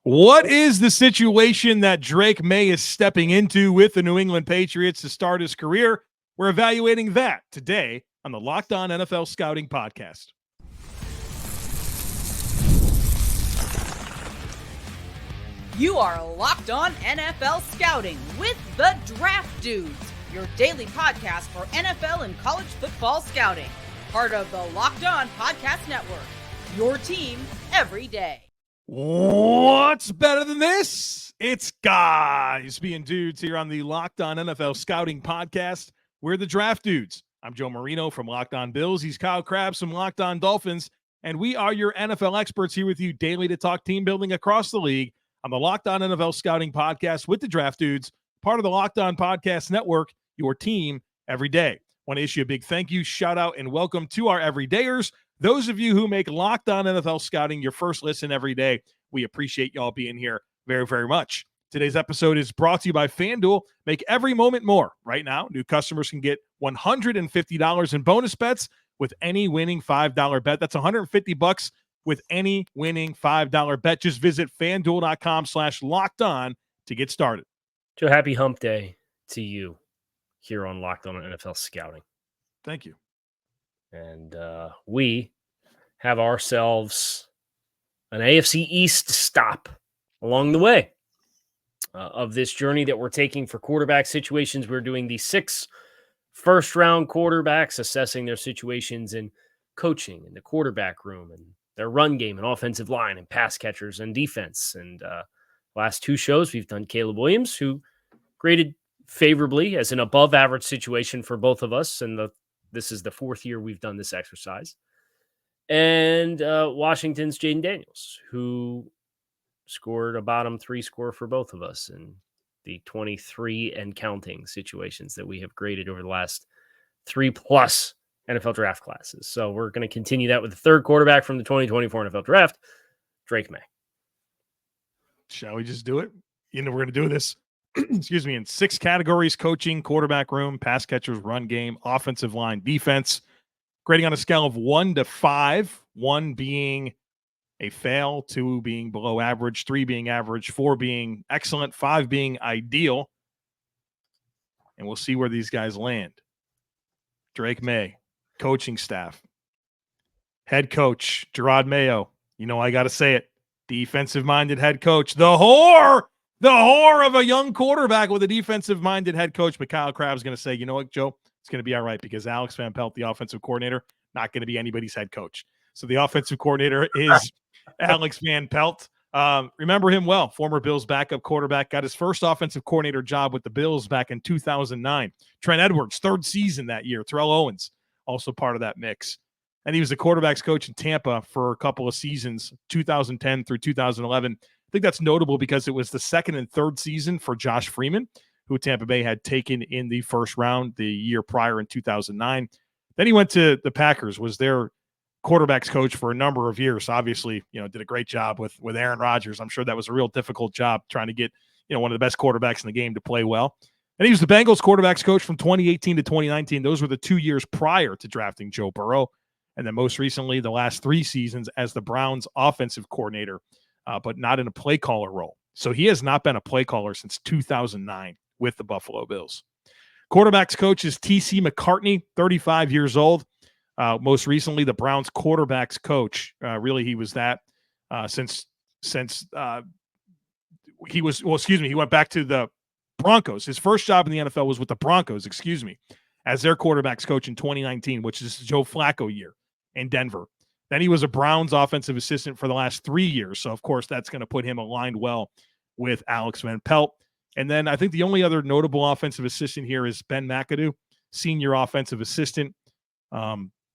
What is the situation that Drake Maye is stepping into with the New England Patriots to start his career? We're evaluating that today on the Locked On NFL Scouting Podcast. You are Locked On NFL Scouting with the Draft Dudes, your daily podcast for NFL and college football scouting. Part of the Locked On Podcast Network, your team every day. What's better than this? It's guys being dudes here on the Locked On NFL Scouting Podcast. We're the Draft Dudes. I'm Joe Marino from Locked On Bills. He's Kyle Crabbs from Locked On Dolphins. And we are your NFL experts here with you daily to talk team building across the league on the Locked On NFL Scouting Podcast with the Draft Dudes, part of the Locked On Podcast Network, your team every day. Want to issue a big thank you, shout out, and welcome to our everydayers. Those of you who make Locked On NFL Scouting your first listen every day, we appreciate y'all being here very, very much. Today's episode is brought to you by FanDuel. Make every moment more. Right now, new customers can get $150 in bonus bets with any winning $5 bet. That's $150 with any winning $5 bet. Just visit FanDuel.com/LockedOn to get started. Joe, happy hump day to you here on Locked On NFL Scouting. Thank you. And we have ourselves an AFC East stop along the way of this journey that we're taking for quarterback situations. We're doing the 6 first-round quarterbacks, assessing their situations in coaching in the quarterback room and their run game and offensive line and pass catchers and defense. And last 2 shows, we've done Caleb Williams, who graded favorably as an above-average situation for both of us, and this is the 4th year we've done this exercise. And Washington's Jaden Daniels, who scored a bottom 3 score for both of us in the 23 and counting situations that we have graded over the last 3+ NFL draft classes. So we're going to continue that with the 3rd quarterback from the 2024 NFL draft, Drake Maye. Shall we just do it? We're going to do this, in 6 categories: coaching, quarterback room, pass catchers, run game, offensive line, defense. Grading on a scale of 1 to 5, 1 being a fail, 2 being below average, 3 being average, 4 being excellent, 5 being ideal. And we'll see where these guys land. Drake Maye, coaching staff. Head coach, Jerod Mayo. I got to say it. Defensive-minded head coach. The whore of a young quarterback with a defensive-minded head coach. But Kyle Crabbs is going to say, you know what, Joe? It's going to be all right because Alex Van Pelt, the offensive coordinator, not going to be anybody's head coach. So the offensive coordinator is Alex Van Pelt. Remember him well. Former Bills backup quarterback. Got his first offensive coordinator job with the Bills back in 2009. Trent Edwards, 3rd season that year. Terrell Owens, also part of that mix. And he was the quarterback's coach in Tampa for a couple of seasons, 2010 through 2011. I think that's notable because it was the 2nd and 3rd season for Josh Freeman, who Tampa Bay had taken in the first round the year prior in 2009. Then he went to the Packers, was their quarterback's coach for a number of years. Obviously, did a great job with Aaron Rodgers. I'm sure that was a real difficult job trying to get, one of the best quarterbacks in the game to play well. And he was the Bengals quarterback's coach from 2018 to 2019. Those were the 2 years prior to drafting Joe Burrow. And then most recently, the last 3 seasons as the Browns offensive coordinator, but not in a play caller role. So he has not been a play caller since 2009 with the Buffalo Bills. Quarterback's coach is T.C. McCartney, 35 years old. Most recently, the Browns quarterback's coach. Really, he was that since he went back to the Broncos. His first job in the NFL was with the Broncos, as their quarterback's coach in 2019, which is Joe Flacco year in Denver. Then he was a Browns offensive assistant for the last 3 years. So, of course, that's going to put him aligned well with Alex Van Pelt. And then I think the only other notable offensive assistant here is Ben McAdoo, senior offensive assistant.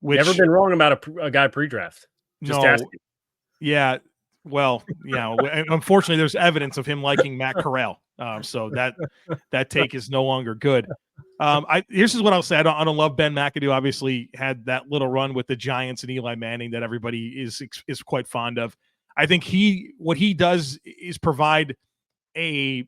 Which, never been wrong about a guy pre-draft. Just asking. Yeah. Well, unfortunately, there's evidence of him liking Matt Corral. So that take is no longer good. Here's what I'll say. I don't love Ben McAdoo. Obviously, had that little run with the Giants and Eli Manning that everybody is quite fond of. I think what he does is provide a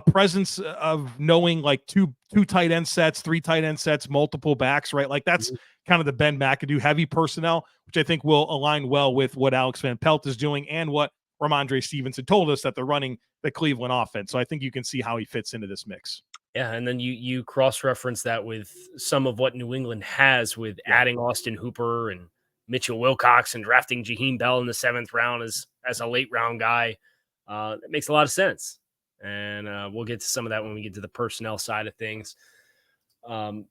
presence of knowing like two tight end sets, 3 tight end sets, multiple backs, right? Like that's kind of the Ben McAdoo heavy personnel, which I think will align well with what Alex Van Pelt is doing and what Rhamondre Stevenson told us that they're running the Cleveland offense. So I think you can see how he fits into this mix. Yeah, and then you cross-reference that with some of what New England has with adding Austin Hooper and Mitchell Wilcox and drafting Jaheim Bell in the 7th round as a late-round guy. That makes a lot of sense. And we'll get to some of that when we get to the personnel side of things. A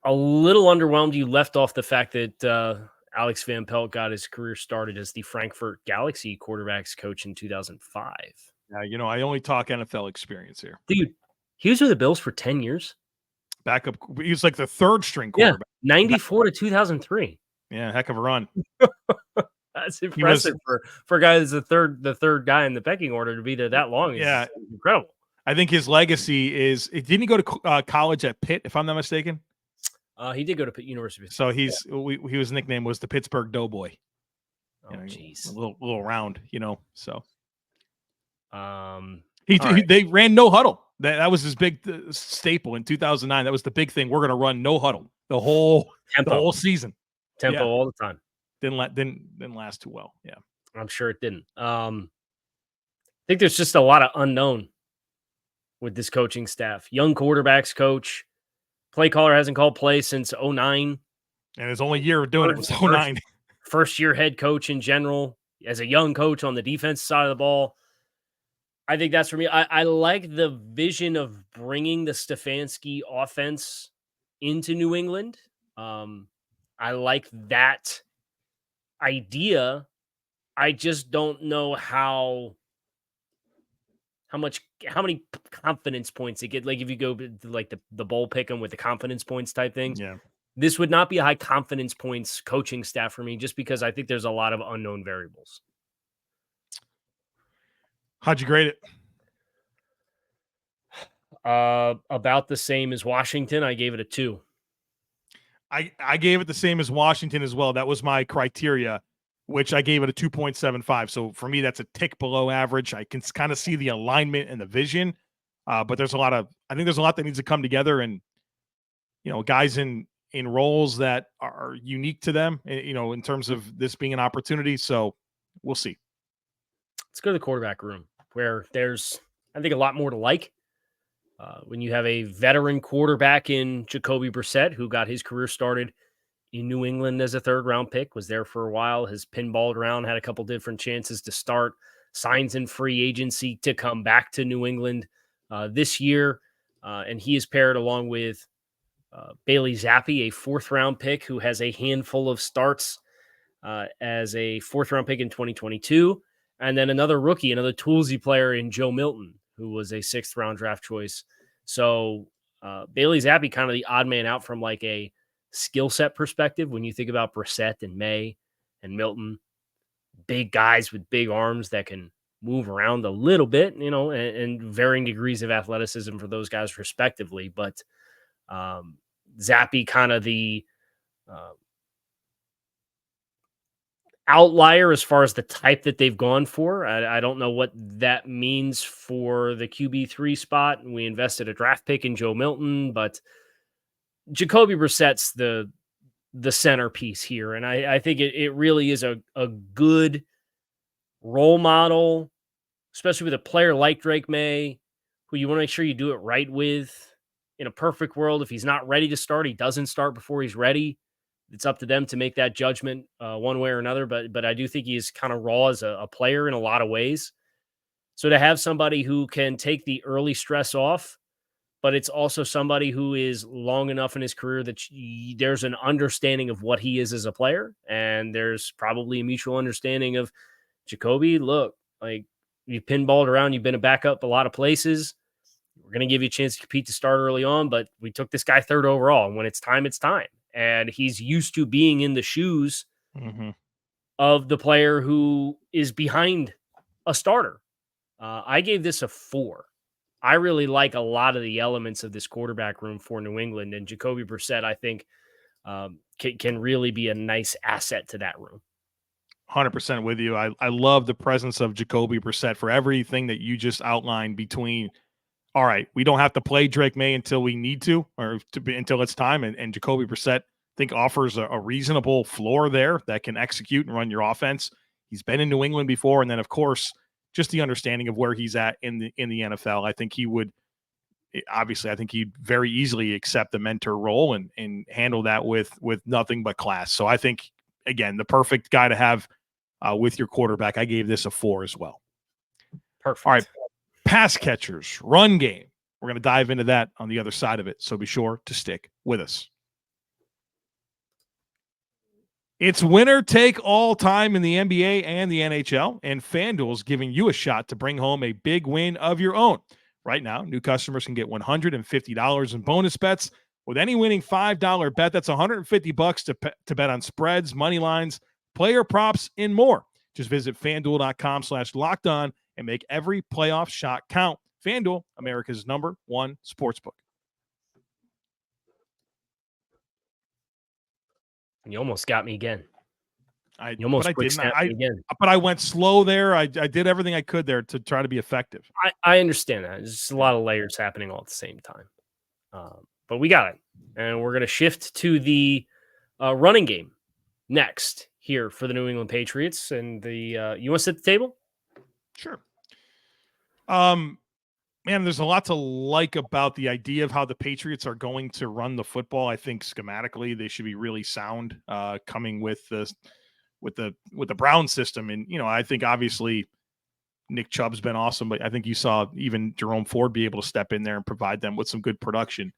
little underwhelmed you left off the fact that Alex Van Pelt got his career started as the Frankfurt Galaxy quarterbacks coach in 2005. Yeah, I only talk NFL experience here. Dude, he was with the Bills for 10 years. Backup. He was like the 3rd string quarterback. Yeah, 94 to 2003. Yeah, heck of a run. That's impressive for a guy that's the third guy in the pecking order to be there that long. Yeah, incredible. I think his legacy is. Didn't he go to college at Pitt, if I'm not mistaken? He did go to Pitt University. So he was nickname was the Pittsburgh Doughboy. Oh, jeez, a little round, So right. they ran no huddle. That was his big staple in 2009. That was the big thing. We're going to run no huddle the whole season. Tempo all the time. Didn't last too well. Yeah, I'm sure it didn't. I think there's just a lot of unknown with this coaching staff. Young quarterbacks coach, play caller hasn't called play since 2009. And his only year of doing it was 2009. First year head coach in general, as a young coach on the defense side of the ball. I think that's for me. I like the vision of bringing the Stefanski offense into New England. I like that idea. I just don't know how many confidence points it get. Like if you go to like the bowl pick 'em with the confidence points type thing. Yeah. This would not be a high confidence points coaching staff for me, just because I think there's a lot of unknown variables. How'd you grade it? About the same as Washington. I gave it a 2. I gave it the same as Washington as well. That was my criteria, which I gave it a 2.75. So for me, that's a tick below average. I can kind of see the alignment and the vision, but I think there's a lot that needs to come together, and guys in roles that are unique to them, in terms of this being an opportunity. So we'll see. Let's go to the quarterback room, where there's, I think, a lot more to like. When you have a veteran quarterback in Jacoby Brissett, who got his career started in New England as a 3rd-round pick, was there for a while, has pinballed around, had a couple different chances to start, signs in free agency to come back to New England this year. And he is paired along with Bailey Zappi, a 4th-round pick who has a handful of starts as a 4th-round pick in 2022. And then another rookie, another toolsy player in Joe Milton, who was a 6th-round draft choice. So Bailey Zappi, kind of the odd man out from like a skill set perspective when you think about Brissett and May and Milton. Big guys with big arms that can move around a little bit, and varying degrees of athleticism for those guys respectively. But Zappi, kind of the outlier as far as the type that they've gone for. I don't know what that means for the QB3 spot. We invested a draft pick in Joe Milton, but Jacoby Brissett's the centerpiece here. And I think it really is a good role model, especially with a player like Drake Maye, who you want to make sure you do it right with. In a perfect world, if he's not ready to start, he doesn't start before he's ready. It's up to them to make that judgment one way or another. But I do think he is kind of raw as a player in a lot of ways. So to have somebody who can take the early stress off, but it's also somebody who is long enough in his career that there's an understanding of what he is as a player. And there's probably a mutual understanding of, Jacoby, look, like, you've pinballed around, you've been a backup a lot of places. We're going to give you a chance to compete to start early on, but we took this guy 3rd overall. And when it's time, it's time. And he's used to being in the shoes of the player who is behind a starter. I gave this a 4. I really like a lot of the elements of this quarterback room for New England, and Jacoby Brissett, I think, can really be a nice asset to that room. 100% with you. I love the presence of Jacoby Brissett for everything that you just outlined between, all right, we don't have to play Drake Maye until we need to, or until it's time. And Jacoby Brissett, I think, offers a reasonable floor there that can execute and run your offense. He's been in New England before. And then, of course, just the understanding of where he's at in the NFL. I think he would, obviously, I think he'd very easily accept the mentor role and handle that with nothing but class. So I think, again, the perfect guy to have with your quarterback. I gave this a 4 as well. Perfect. All right. Pass catchers, run game. We're going to dive into that on the other side of it. So be sure to stick with us. It's winner take all time in the NBA and the NHL, and FanDuel is giving you a shot to bring home a big win of your own. Right now, new customers can get $150 in bonus bets with any winning $5 bet. That's $150 to bet on spreads, money lines, player props, and more. Just visit FanDuel.com/lockedon and make every playoff shot count. FanDuel, America's #1 sportsbook. You almost got me again. You almost quick snapped me again. But I went slow there. I did everything I could there to try to be effective. I understand that. There's just a lot of layers happening all at the same time. But we got it. And we're going to shift to the running game next here for the New England Patriots. And the you want to sit at the table? Sure. Man, there's a lot to like about the idea of how the Patriots are going to run the football. I think schematically they should be really sound, coming with the Brown system. And I think obviously Nick Chubb's been awesome, but I think you saw even Jerome Ford be able to step in there and provide them with some good production.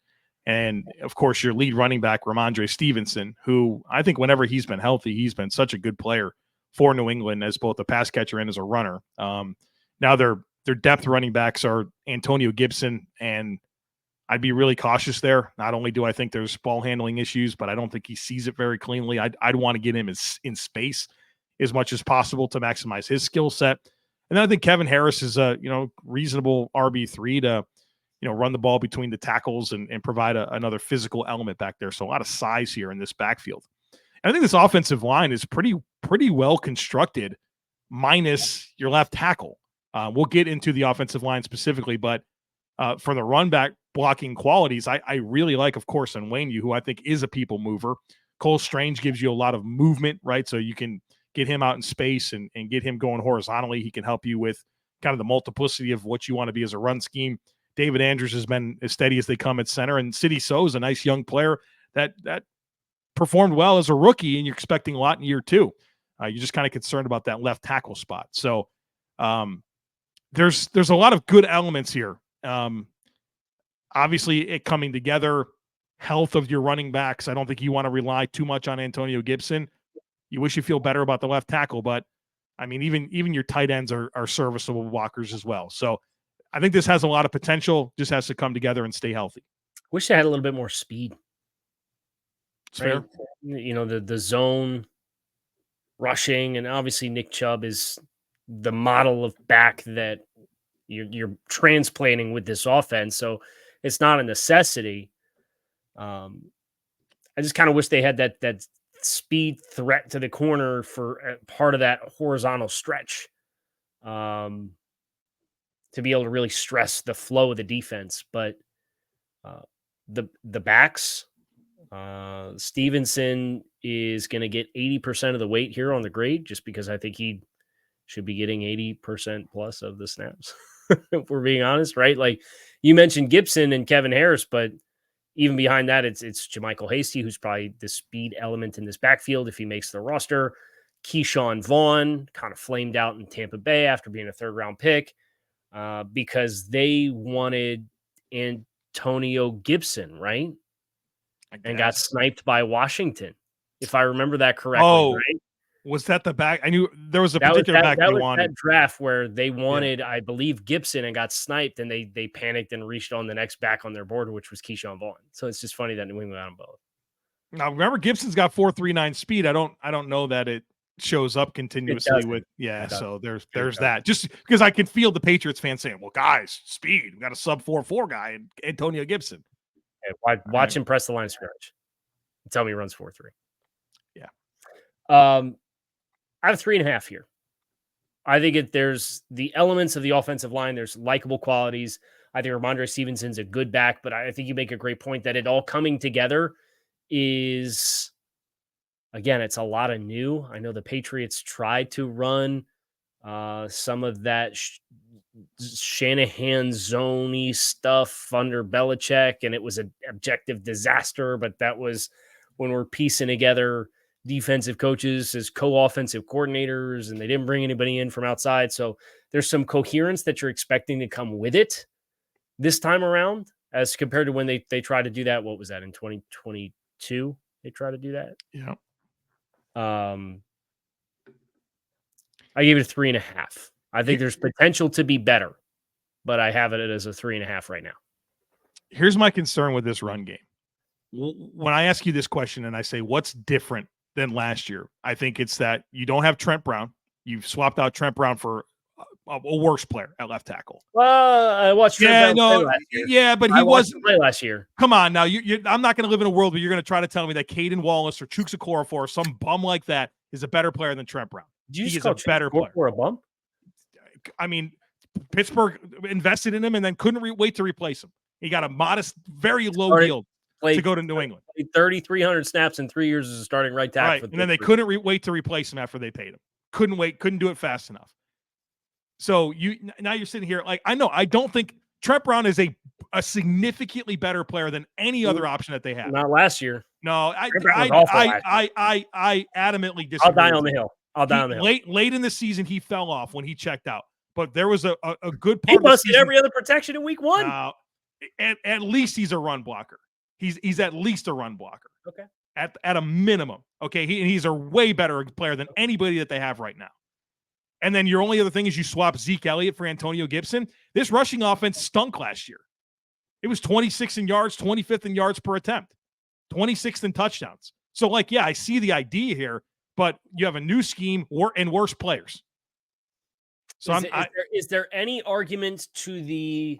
And of course, your lead running back Rhamondre Stevenson, who I think whenever he's been healthy, he's been such a good player for New England as both a pass catcher and as a runner. Now their depth running backs are Antonio Gibson, and I'd be really cautious there. Not only do I think there's ball handling issues, but I don't think he sees it very cleanly. I'd want to get him in space as much as possible to maximize his skill set. And then I think Kevin Harris is a reasonable RB3 to run the ball between the tackles and provide another physical element back there. So a lot of size here in this backfield. And I think this offensive line is pretty well constructed, minus your left tackle. We'll get into the offensive line specifically, but for the run back blocking qualities, I really like, of course, Onwenu, who I think is a people mover. Cole Strange gives you a lot of movement, right? So you can get him out in space and get him going horizontally. He can help you with kind of the multiplicity of what you want to be as a run scheme. David Andrews has been as steady as they come at center, and Sidy Sow is a nice young player that performed well as a rookie, and you're expecting a lot in year 2. You're just kind of concerned about that left tackle spot. So, there's a lot of good elements here. Obviously, it coming together, health of your running backs. I don't think you want to rely too much on Antonio Gibson. You wish you feel better about the left tackle, but I mean, even your tight ends are serviceable blockers as well. So I think this has a lot of potential. Just has to come together and stay healthy. Wish they had a little bit more speed. It's fair. The zone rushing, and obviously Nick Chubb is the model of back that you're transplanting with this offense. So it's not a necessity. I just kind of wish they had that speed threat to the corner for part of that horizontal stretch, to be able to really stress the flow of the defense. But the backs, Stevenson is going to get 80% of the weight here on the grade, just because I think he should be getting 80% plus of the snaps, if we're being honest, right? Like you mentioned Gibson and Kevin Harris, but even behind that, it's Jermichael Hasty, who's probably the speed element in this backfield if he makes the roster. Keyshawn Vaughn kind of flamed out in Tampa Bay after being a 3rd-round pick because they wanted Antonio Gibson, right? And got sniped by Washington, if I remember that correctly, right? Was that the back? I knew there was a particular back they wanted. That draft where they wanted, I believe, Gibson and got sniped, and they panicked and reached on the next back on their board, which was Keyshawn Vaughn. So it's just funny that New England got them both. Now, remember, Gibson's got 4.39 speed. I don't know that it shows up continuously with. Yeah, so there's that. Just because I can feel the Patriots fans saying, "Well, guys, speed. We got a sub 4.4 guy, and Antonio Gibson." Hey, watch him press the line of scrimmage. Tell me he runs 4.3. Yeah. I have 3.5 here. I think there's the elements of the offensive line. There's likable qualities. I think Rhamondre Stevenson's a good back, but I think you make a great point that it all coming together is again, it's a lot of new. I know the Patriots tried to run some of that Shanahan zone-y stuff under Belichick, and it was an objective disaster, but that was when we're piecing together defensive coaches as co-offensive coordinators, and they didn't bring anybody in from outside. So there's some coherence that you're expecting to come with it this time around as compared to when they tried to do that. What was that, in 2022? They tried to do that? Yeah. I gave it a 3.5. I think there's potential to be better, but I have it as a 3.5 right now. Here's my concern with this run game. When I ask you this question and I say, what's different than last year? I think it's that you don't have Trent Brown. You've swapped out Trent Brown for a worse player at left tackle. Well, I watched Trent Brown play last year. Yeah, but he wasn't play last year. Come on now. I'm not going to live in a world where you're going to try to tell me that Caden Wallace or Chuks Okorafor or some bum like that is a better player than Trent Brown. He is a better player. For a bump? I mean, Pittsburgh invested in him and then couldn't wait to replace him. He got a modest, very low deal to go to New England. 3,300 snaps in 3 years as a starting right tackle. Right, and then they couldn't wait to replace him after they paid him. Couldn't do it fast enough. So now you're sitting here like, I don't think Trent Brown is a significantly better player than any other option that they have. Not last year. No, I adamantly disagree. I'll die on the hill. Late in the season, he fell off when he checked out. But there was a good part. He busted every other protection in week one. At least he's a run blocker. He's at least a run blocker. Okay. At a minimum. Okay. He's a way better player than anybody that they have right now. And then your only other thing is you swap Zeke Elliott for Antonio Gibson. This rushing offense stunk last year. It was 26th in yards, 25th in yards per attempt, 26th in touchdowns. So, I see the idea here, but you have a new scheme and worse players. So is there any argument to the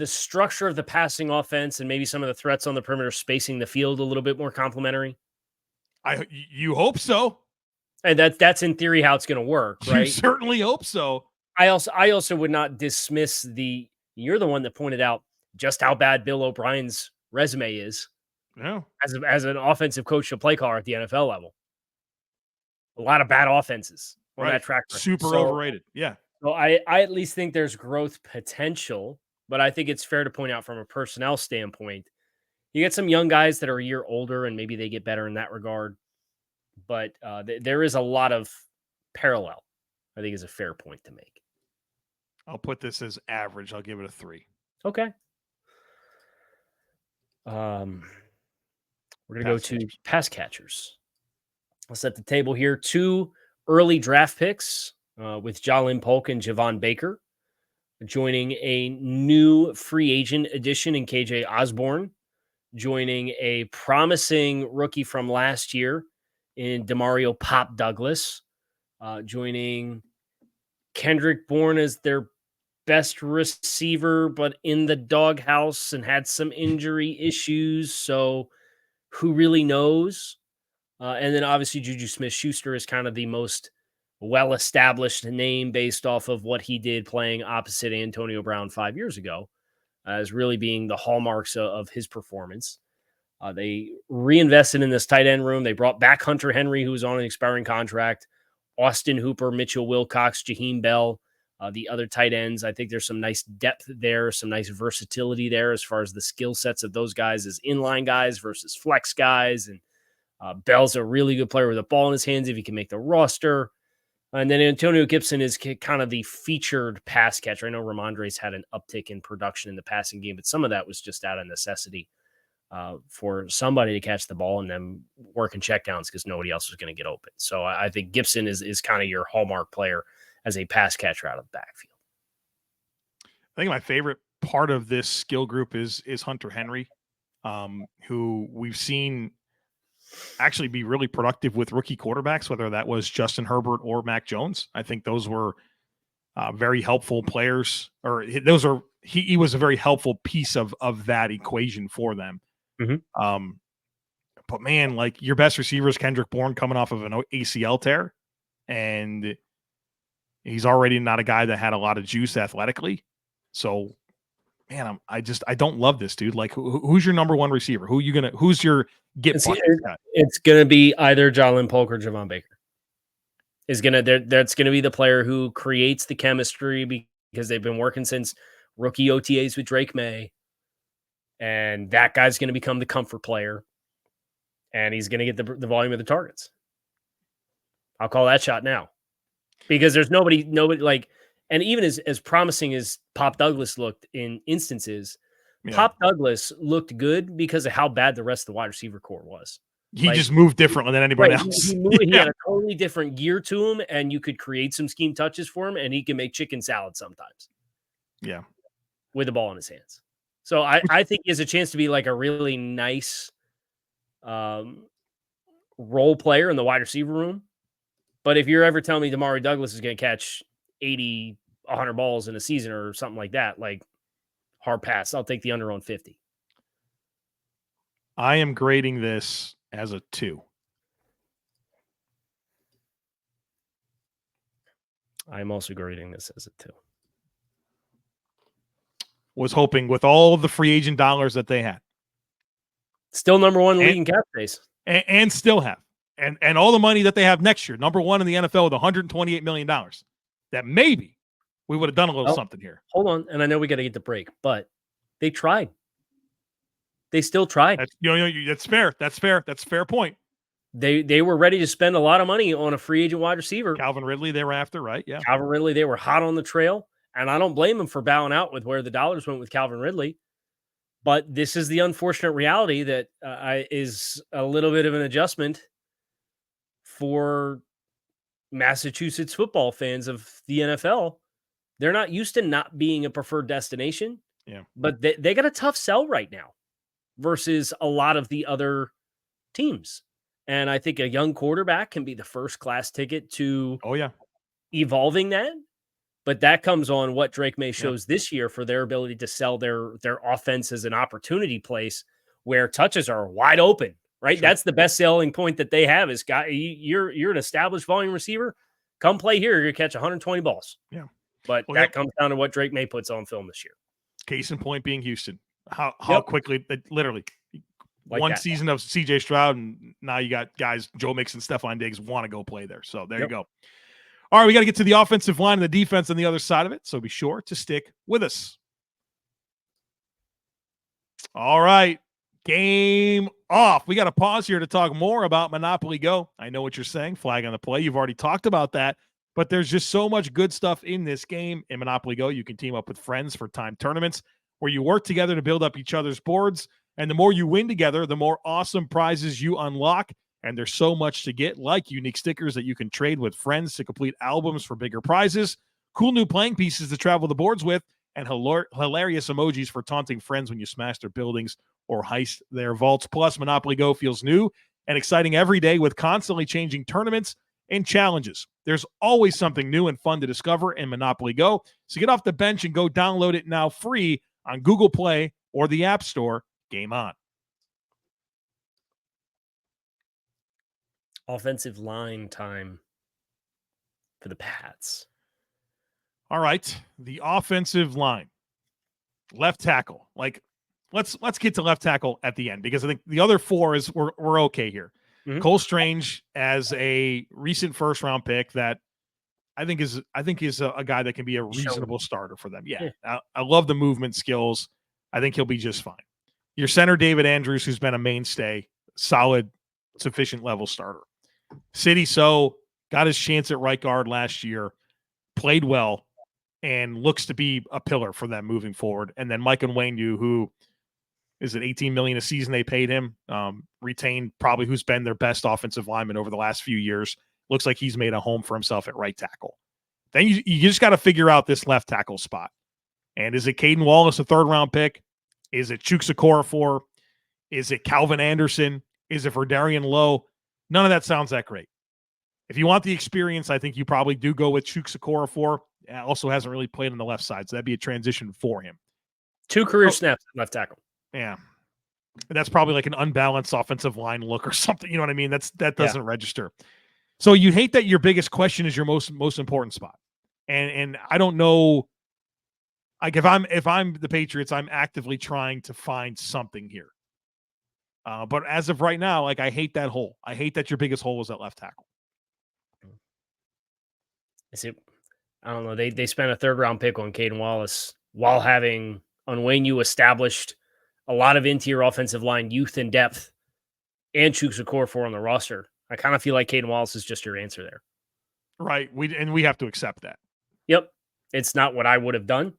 structure of the passing offense and maybe some of the threats on the perimeter spacing the field a little bit more complementary? You hope so. And that's in theory how it's going to work, right? You certainly hope so. I also would not dismiss you're the one that pointed out just how bad Bill O'Brien's resume is. Yeah. As an offensive coach to play caller at the NFL level. A lot of bad offenses on that track record. Super overrated. Yeah. So I at least think there's growth potential, but I think it's fair to point out from a personnel standpoint, you get some young guys that are a year older and maybe they get better in that regard. But there is a lot of parallel, I think, is a fair point to make. I'll put this as average. I'll give it a 3. Okay. We're going to go to pass catchers. I'll set the table here. 2 early draft picks with Jalen Polk and Javon Baker, joining a new free agent addition in KJ Osborn, joining a promising rookie from last year in DeMario Dougals, joining Kendrick Bourne as their best receiver, but in the doghouse and had some injury issues. So who really knows? And then obviously Juju Smith-Schuster is kind of the most well-established name based off of what he did playing opposite Antonio Brown 5 years ago, as really being the hallmarks of his performance. They reinvested in this tight end room. They brought back Hunter Henry, who was on an expiring contract, Austin Hooper, Mitchell Wilcox, Jaheim Bell, the other tight ends. I think there's some nice depth there, some nice versatility there as far as the skill sets of those guys as inline guys versus flex guys. And Bell's a really good player with a ball in his hands if he can make the roster. And then Antonio Gibson is kind of the featured pass catcher. I know Rhamondre's had an uptick in production in the passing game, but some of that was just out of necessity for somebody to catch the ball and then working checkdowns because nobody else was going to get open. So I think Gibson is kind of your hallmark player as a pass catcher out of the backfield. I think my favorite part of this skill group is Hunter Henry, who we've seen actually be really productive with rookie quarterbacks, whether that was Justin Herbert or Mac Jones. I think those were very helpful players, or he was a very helpful piece of that equation for them. Mm-hmm. But man, like your best receiver is Kendrick Bourne coming off of an ACL tear, and he's already not a guy that had a lot of juice athletically. So man, I don't love this, dude. Like, who's your number one receiver? Who's your get bucket guy? It's gonna be either Jalen Polk or Javon Baker. That's gonna be the player who creates the chemistry because they've been working since rookie OTAs with Drake Maye, and that guy's gonna become the comfort player, and he's gonna get the volume of the targets. I'll call that shot now, because there's nobody like, and even as promising as Pop Douglas looked in instances, Pop Douglas looked good because of how bad the rest of the wide receiver core was. He just moved differently than anybody else. He had a totally different gear to him, and you could create some scheme touches for him, and he can make chicken salad sometimes. Yeah. With the ball in his hands. So I think he has a chance to be like a really nice role player in the wide receiver room. But if you're ever telling me DeMario Douglas is going to catch 80, 100 balls in a season or something like that, like, hard pass. I'll take the under on 50. I am grading this as a 2. I'm also grading this as a 2. Was hoping with all of the free agent dollars that they had. Still number one league in cap space. And still have. And all the money that they have next year, number one in the NFL with $128 million. That maybe we would have done a little something here. Hold on. And I know we got to get the break, but they tried. They still tried. That's fair. That's fair. That's a fair point. They were ready to spend a lot of money on a free agent wide receiver. Calvin Ridley, they were after, right? Yeah. Calvin Ridley, they were hot on the trail. And I don't blame them for bowing out with where the dollars went with Calvin Ridley. But this is the unfortunate reality that is a little bit of an adjustment for Massachusetts football fans of the NFL. They're not used to not being a preferred destination. Yeah. But they got a tough sell right now versus a lot of the other teams. And I think a young quarterback can be the first class ticket to evolving that. But that comes on what Drake Maye shows this year for their ability to sell their offense as an opportunity place where touches are wide open, right? Sure. That's the best selling point that they have is, you're an established volume receiver. Come play here. You're going to catch 120 balls. Yeah. But that comes down to what Drake Maye puts on film this year. Case in point being Houston. How quickly, literally, like one season of C.J. Stroud, and now you got guys, Joe Mixon, Stephon Diggs, want to go play there. So there you go. All right, we got to get to the offensive line and the defense on the other side of it, so be sure to stick with us. All right, game off. We got to pause here to talk more about Monopoly Go. I know what you're saying, flag on the play. You've already talked about that, but there's just so much good stuff in this game. In Monopoly Go, you can team up with friends for timed tournaments where you work together to build up each other's boards, and the more you win together, the more awesome prizes you unlock. And there's so much to get, like unique stickers that you can trade with friends to complete albums for bigger prizes, cool new playing pieces to travel the boards with, and hilarious emojis for taunting friends when you smash their buildings or heist their vaults. Plus, Monopoly Go feels new and exciting every day with constantly changing tournaments and challenges. There's always something new and fun to discover in Monopoly Go. So get off the bench and go download it now free on Google Play or the App Store. Game on. Offensive line time for the Pats. All right, the offensive line, left tackle. Like, let's get to left tackle at the end because I think the other four we're okay here. Mm-hmm. Cole Strange as a recent first-round pick that I think is a guy that can be a reasonable starter for them. Yeah, I love the movement skills. I think he'll be just fine. Your center, David Andrews, who's been a mainstay, solid, sufficient level starter. Sidy Sow got his chance at right guard last year, played well, and looks to be a pillar for them moving forward. And then Mike Onwenu, who is it $18 million a season they paid him, retained probably who's been their best offensive lineman over the last few years. Looks like he's made a home for himself at right tackle. Then you just got to figure out this left tackle spot. And is it Caden Wallace, a third-round pick? Is it Chuks Okorafor? Is it Calvin Anderson? Is it Verdarian Lowe? None of that sounds that great. If you want the experience, I think you probably do go with Chuks Okorafor. Also hasn't really played on the left side, so that'd be a transition for him. 2 career snaps at left tackle. Yeah. That's probably like an unbalanced offensive line look or something. You know what I mean? That doesn't register. So you hate that your biggest question is your most important spot. And I don't know Like if I'm the Patriots, I'm actively trying to find something here. But as of right now, like I hate that hole. I hate that your biggest hole is at left tackle. Is it? I don't know. They spent a 3rd round pick on Caden Wallace while having Onwenu established a lot of interior offensive line youth and depth and Chukwuekorfor for on the roster. I kind of feel like Caden Wallace is just your answer there. Right. We have to accept that. Yep. It's not what I would have done,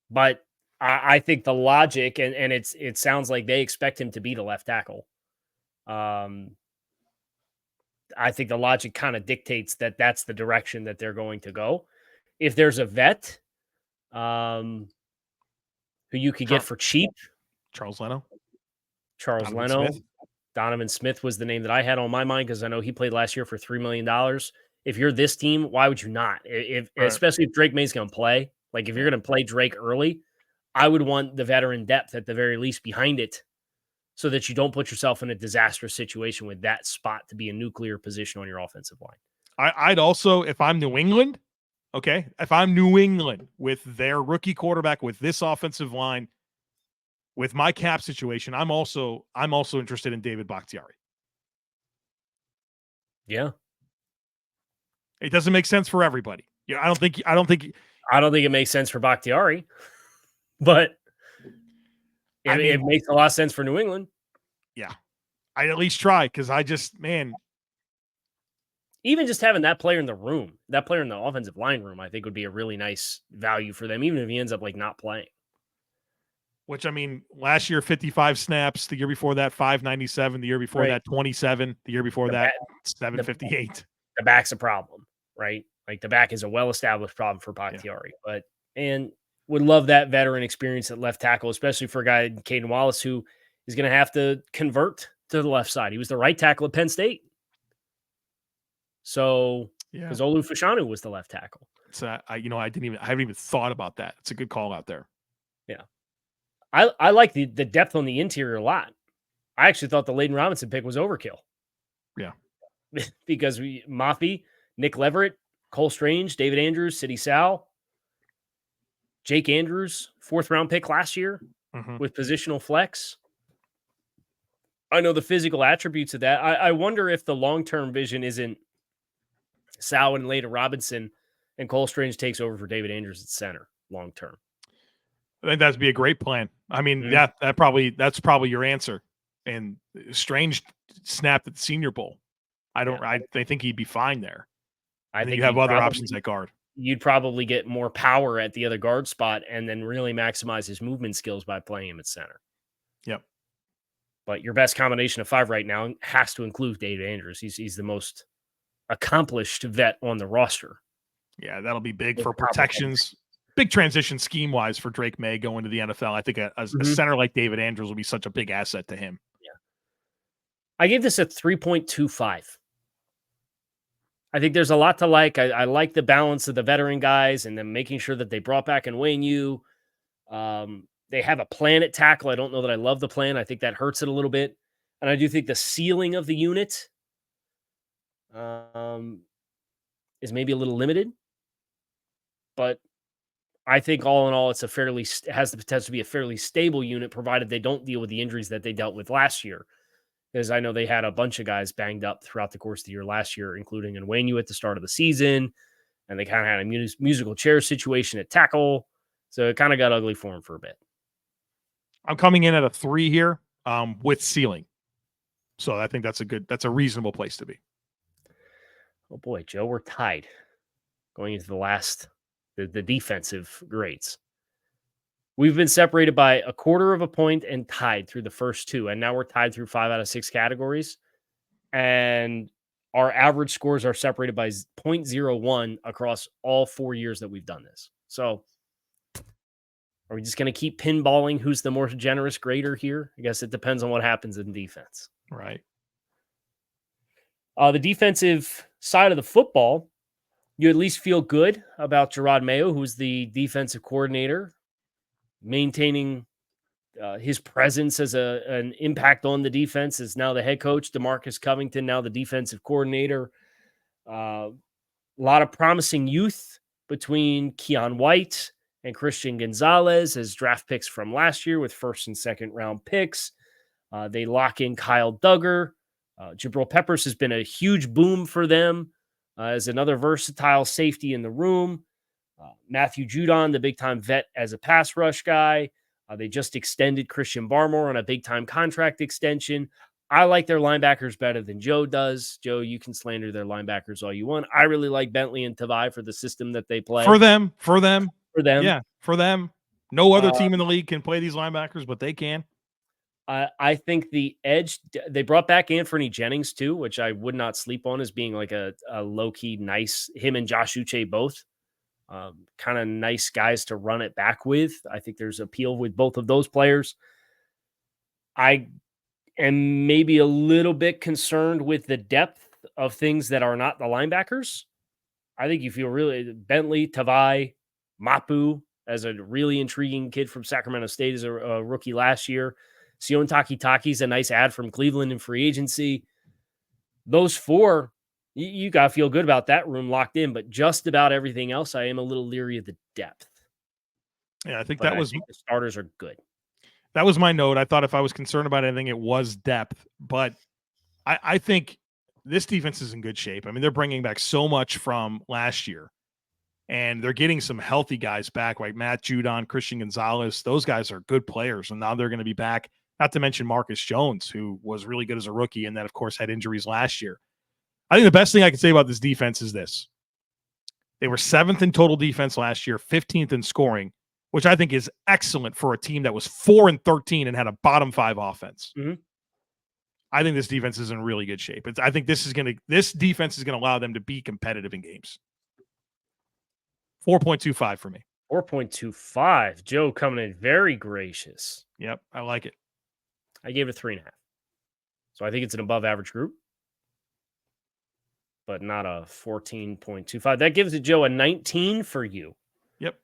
but I think the logic and it sounds like they expect him to be the left tackle. I think the logic kind of dictates that that's the direction that they're going to go. If there's a vet who you could get for cheap, Charles Leno. Donovan Smith was the name that I had on my mind because I know he played last year for $3 million. If you're this team, why would you not? Especially if Drake Maye's going to play. Like if you're going to play Drake early, I would want the veteran depth at the very least behind it so that you don't put yourself in a disastrous situation with that spot to be a nuclear position on your offensive line. I'd also, if I'm New England, okay, if I'm New England with their rookie quarterback, with this offensive line, with my cap situation, I'm also interested in David Bakhtiari. Yeah. It doesn't make sense for everybody. Yeah, I don't think it makes sense for Bakhtiari, but it makes a lot of sense for New England. Yeah. I'd at least try because even just having that player in the room, that player in the offensive line room, I think would be a really nice value for them, even if he ends up like not playing. Which, I mean, last year, 55 snaps. The year before that, 597. The year before that, 27. The year before that, 758. The back's a problem, right? Like the back is a well-established problem for Bakhtiari. Yeah. And would love that veteran experience at left tackle, especially for a guy, Caden Wallace, who is going to have to convert to the left side. He was the right tackle at Penn State. So, because Olu Fashanu was the left tackle. So, I haven't even thought about that. It's a good call out there. Yeah. I like the depth on the interior a lot. I actually thought the Layden Robinson pick was overkill. Yeah. Because Mafi, Nick Leverett, Cole Strange, David Andrews, Sidy Sow, Jake Andrews, 4th round pick last year with positional flex. I know the physical attributes of that. I wonder if the long-term vision isn't Sow and Layden Robinson and Cole Strange takes over for David Andrews at center long-term. I think that'd be a great plan. I mean, that's probably your answer. And Strange snapped at the Senior Bowl. I think he'd be fine there. I think you have other options at guard. You'd probably get more power at the other guard spot and then really maximize his movement skills by playing him at center. Yep. But your best combination of 5 right now has to include David Andrews. He's the most accomplished vet on the roster. Yeah, that'll be big for protections. Big transition scheme-wise for Drake Maye going to the NFL. I think a center like David Andrews will be such a big asset to him. Yeah. I gave this a 3.25. I think there's a lot to like. I like the balance of the veteran guys and then making sure that they brought back Onwenu. They have a plan at tackle. I don't know that I love the plan. I think that hurts it a little bit. And I do think the ceiling of the unit is maybe a little limited. But I think all in all, has the potential to be a fairly stable unit, provided they don't deal with the injuries that they dealt with last year. Because I know they had a bunch of guys banged up throughout the course of the year last year, including Onwenu at the start of the season. And they kind of had a musical chair situation at tackle. So it kind of got ugly for them for a bit. I'm coming in at a 3 here with ceiling. So I think that's a reasonable place to be. Oh boy, Joe, we're tied going into the defensive grades. We've been separated by a quarter of a point and tied through the first 2. And now we're tied through 5 out of 6 categories. And our average scores are separated by 0.01 across all 4 years that we've done this. So are we just going to keep pinballing who's the more generous grader here? I guess it depends on what happens in defense. Right. The defensive side of the football, you at least feel good about Jerod Mayo, who's the defensive coordinator, maintaining his presence as an impact on the defense, is now the head coach. DeMarcus Covington, now the defensive coordinator. A lot of promising youth between Keon White and Christian Gonzalez as draft picks from last year with first and second round picks. They lock in Kyle Duggar. Jabril Peppers has been a huge boom for them as another versatile safety in the room. Matthew Judon, the big-time vet as a pass rush guy. They just extended Christian Barmore on a big-time contract extension. I like their linebackers better than Joe does. Joe, you can slander their linebackers all you want. I really like Bentley and Tavai for the system that they play. For them. Yeah, for them. No other team in the league can play these linebackers, but they can. I think the edge, they brought back Anthony Jennings too, which I would not sleep on as being like a low-key nice, him and Josh Uche both. Kind of nice guys to run it back with. I think there's appeal with both of those players. I am maybe a little bit concerned with the depth of things that are not the linebackers. I think you feel really Bentley, Tavai, Mapu as a really intriguing kid from Sacramento State as a rookie last year. Sion Taki's a nice ad from Cleveland in free agency. Those four, you got to feel good about that room locked in, but just about everything else, I am a little leery of the depth. Yeah, I think But the starters are good. That was my note. I thought if I was concerned about anything, it was depth. But I think this defense is in good shape. I mean, they're bringing back so much from last year, and they're getting some healthy guys back, like Matt Judon, Christian Gonzalez. Those guys are good players, and now they're going to be back. Not to mention Marcus Jones, who was really good as a rookie and then, of course, had injuries last year. I think the best thing I can say about this defense is this. They were 7th in total defense last year, 15th in scoring, which I think is excellent for a team that was 4-13 and had a bottom 5 offense. Mm-hmm. I think this defense is in really good shape. I think this defense is going to allow them to be competitive in games. 4.25 for me. 4.25. Joe coming in very gracious. Yep, I like it. I gave it 3.5. So I think it's an above average group, but not a 14.25. That gives it, Joe, a 19 for you. Yep.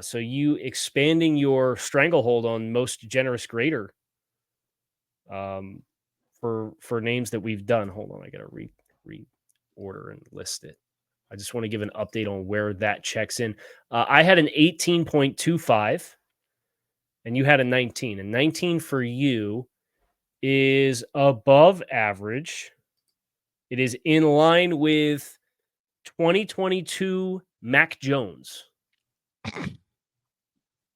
So you expanding your stranglehold on most generous grader for names that we've done. Hold on, I got to reorder and list it. I just want to give an update on where that checks in. I had an 18.25, and you had a 19. And 19 for you is above average. It is in line with 2022 Mac Jones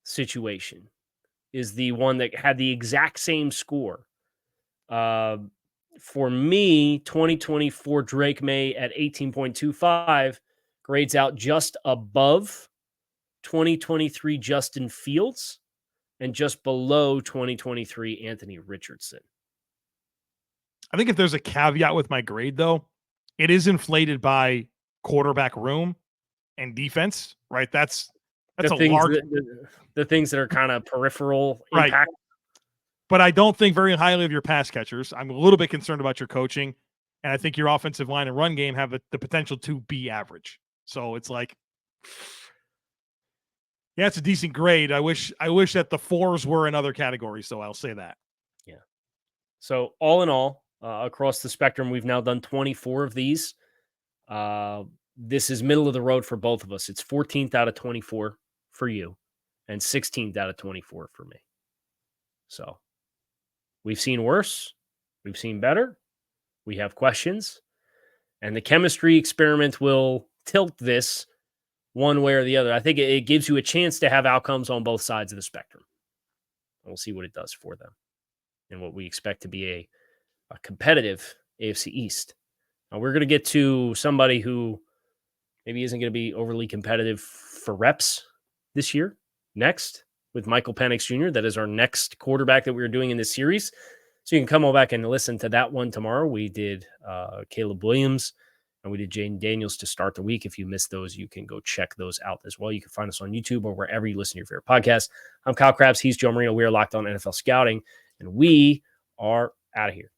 situation. Is the one that had the exact same score. For me, 2024 Drake Maye at 18.25 grades out just above 2023 Justin Fields and just below 2023 Anthony Richardson. I think if there's a caveat with my grade, though, it is inflated by quarterback room and defense, right? That's the a large... The things that are kind of peripheral right. impact. But I don't think very highly of your pass catchers. I'm a little bit concerned about your coaching, and I think your offensive line and run game have the potential to be average. So it's like, yeah, it's a decent grade. I wish that the 4s were in other categories, so I'll say that. Yeah. So all in all, across the spectrum, we've now done 24 of these. This is middle of the road for both of us. It's 14th out of 24 for you and 16th out of 24 for me. So we've seen worse. We've seen better. We have questions. And the chemistry experiment will tilt this one way or the other. I think it gives you a chance to have outcomes on both sides of the spectrum. And we'll see what it does for them and what we expect to be a competitive AFC East. Now, we're going to get to somebody who maybe isn't going to be overly competitive for reps this year. Next, with Michael Penix Jr. That is our next quarterback that we were doing in this series. So you can come all back and listen to that one tomorrow. We did Caleb Williams and we did Jaden Daniels to start the week. If you missed those, you can go check those out as well. You can find us on YouTube or wherever you listen to your favorite podcast. I'm Kyle Crabbs. He's Joe Marino. We are Locked On NFL Scouting, and we are out of here.